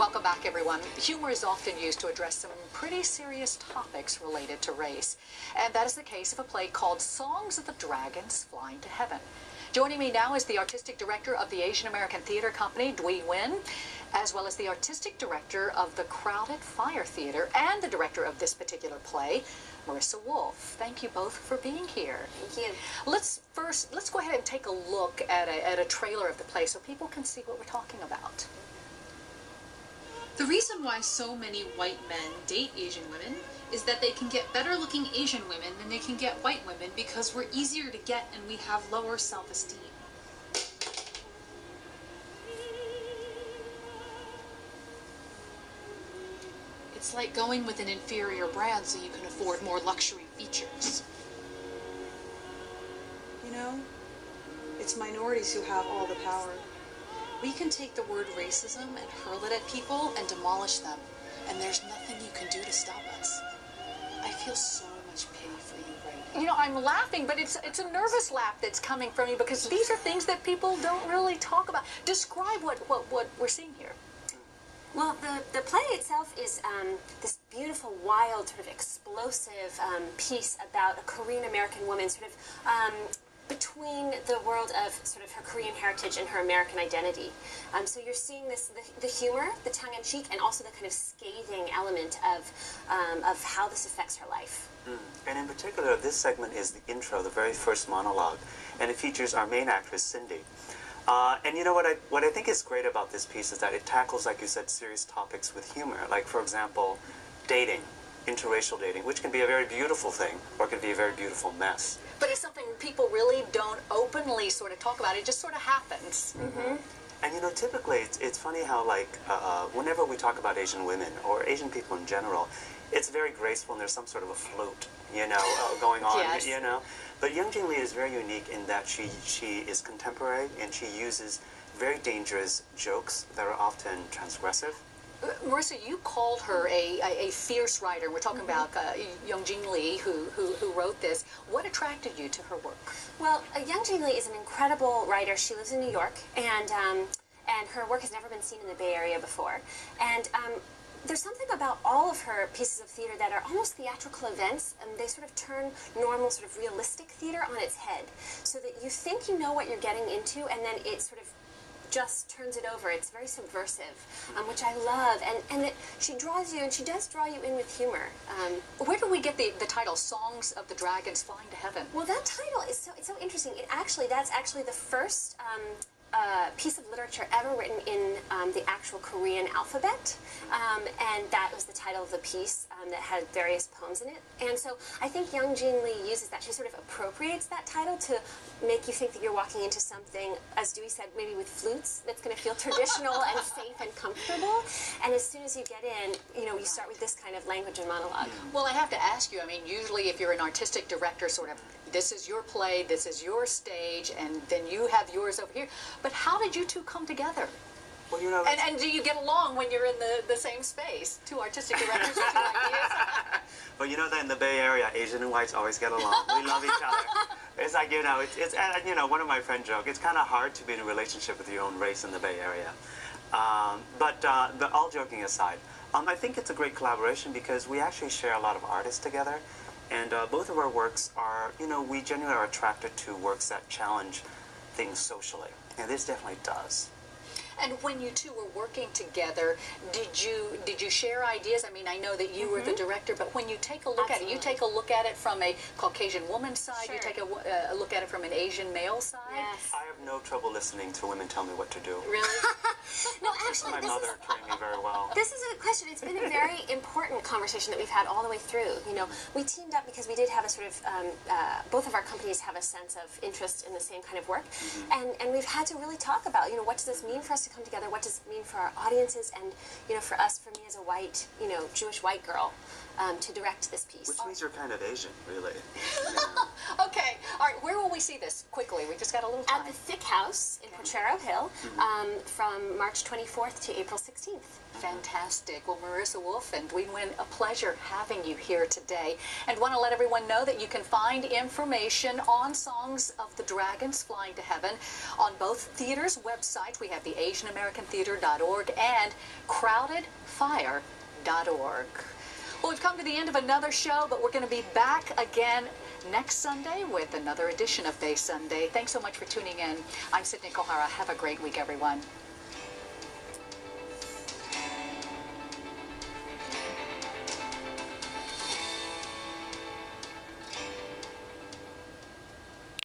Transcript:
Welcome back, everyone. Humor is often used to address some pretty serious topics related to race. And that is the case of a play called Songs of the Dragons Flying to Heaven. Joining me now is the artistic director of the Asian American Theater Company, Duy Nguyen, as well as the artistic director of the Crowded Fire Theater and the director of this particular play, Marissa. Thank you both for being here. Thank you. Let's go ahead and take a look at a trailer of the play so people can see what we're talking about. The reason why so many white men date Asian women is that they can get better looking Asian women than they can get white women because we're easier to get and we have lower self-esteem. It's like going with an inferior brand so you can afford more luxury features. You know, it's minorities who have all the power. We can take the word racism and hurl it at people and demolish them, and there's nothing you can do to stop us. I feel so much pity for you right now. You know, I'm laughing, but it's a nervous laugh that's coming from you because these are things that people don't really talk about. Describe what we're seeing here. Well, the play itself is this beautiful, wild, sort of explosive piece about a Korean American woman sort of between the world of sort of her Korean heritage and her American identity. So you're seeing this, the humor, the tongue-in-cheek, and also the kind of scathing element of how this affects her life. And in particular, this segment is the intro, the very first monologue, and it features our main actress, Sydnie. And you know what I think is great about this piece is that it tackles, like you said, serious topics with humor. Like, for example, dating, interracial dating, which can be a very beautiful thing, or it can be a very beautiful mess. But it's something people really don't openly sort of talk about. It just sort of happens. And you know, typically, it's funny how, like, whenever we talk about Asian women, or Asian people in general, it's very graceful and there's some sort of a float, you know, going on, Yes. you know. But Young Jin Lee is very unique in that she is contemporary and she uses very dangerous jokes that are often transgressive. Marissa, you called her a fierce writer. We're talking about Young Jin Lee, who wrote this. What attracted you to her work? Well, Young Jin Lee is an incredible writer. She lives in New York, and her work has never been seen in the Bay Area before. And there's something about all of her pieces of theater that are almost theatrical events, and they sort of turn normal, sort of realistic theater on its head, so that you think you know what you're getting into, and then it sort of just turns it over. It's very subversive, which I love, and she draws you, and she does draw you in with humor. Where do we get the title, Songs of the Dragons Flying to Heaven? Well, that title is it's so interesting. That's actually the first piece of literature ever written in the actual Korean alphabet, and that was the title of the piece that had various poems in it. And so I think Young Jin Lee uses that. She sort of appropriates that title to make you think that you're walking into something, as Duy said, maybe with flutes, that's going to feel traditional and safe and comfortable. And as soon as you get in, you know, you start with this kind of language and monologue. Well, I have to ask you, I mean, usually if you're an artistic director, sort of, this is your play, this is your stage, and then you have yours over here. But how did you two come together? Well, you know, and do you get along when you're in the same space? Two artistic directors with two ideas? Well, you know that in the Bay Area, Asian and whites always get along. We love each other. It's like, you know, it's you know, one of my friends joke, it's kind of hard to be in a relationship with your own race in the Bay Area. But all joking aside, I think it's a great collaboration because we actually share a lot of artists together. And both of our works are, you know, we genuinely are attracted to works that challenge things socially. And this definitely does. And when you two were working together, did you share ideas? I mean, I know that you were the director, but when you take a look at it, you take a look at it from a Caucasian woman's side, you take a look at it from an Asian male side? Yes. I have no trouble listening to women tell me what to do. Really? No, actually, My mother trained me very well. This is a question. It's been a very important conversation that we've had all the way through. You know, we teamed up because we did have a sort of, both of our companies have a sense of interest in the same kind of work, and we've had to really talk about, you know, what does this mean for us to come together? What does it mean for our audiences? And, you know, for us, for me as a white, you know, Jewish white girl, to direct this piece. Which means you're kind of Asian, really. Okay. All right. Where will we see this? Quickly. We just got a little time. At the Thick House in Potrero Hill, from March 24th to April 16th. Fantastic. Well, Marissa and Duy Nguyen, a pleasure having you here today. And want to let everyone know that you can find information on Songs of the Dragons Flying to Heaven on both theaters' websites. We have the Asian AsianAmericanTheater.org and CrowdedFire.org. Well, we've come to the end of another show, but we're going to be back again next Sunday with another edition of Bay Sunday. Thanks so much for tuning in. I'm Sydnie Kohara. Have a great week, everyone.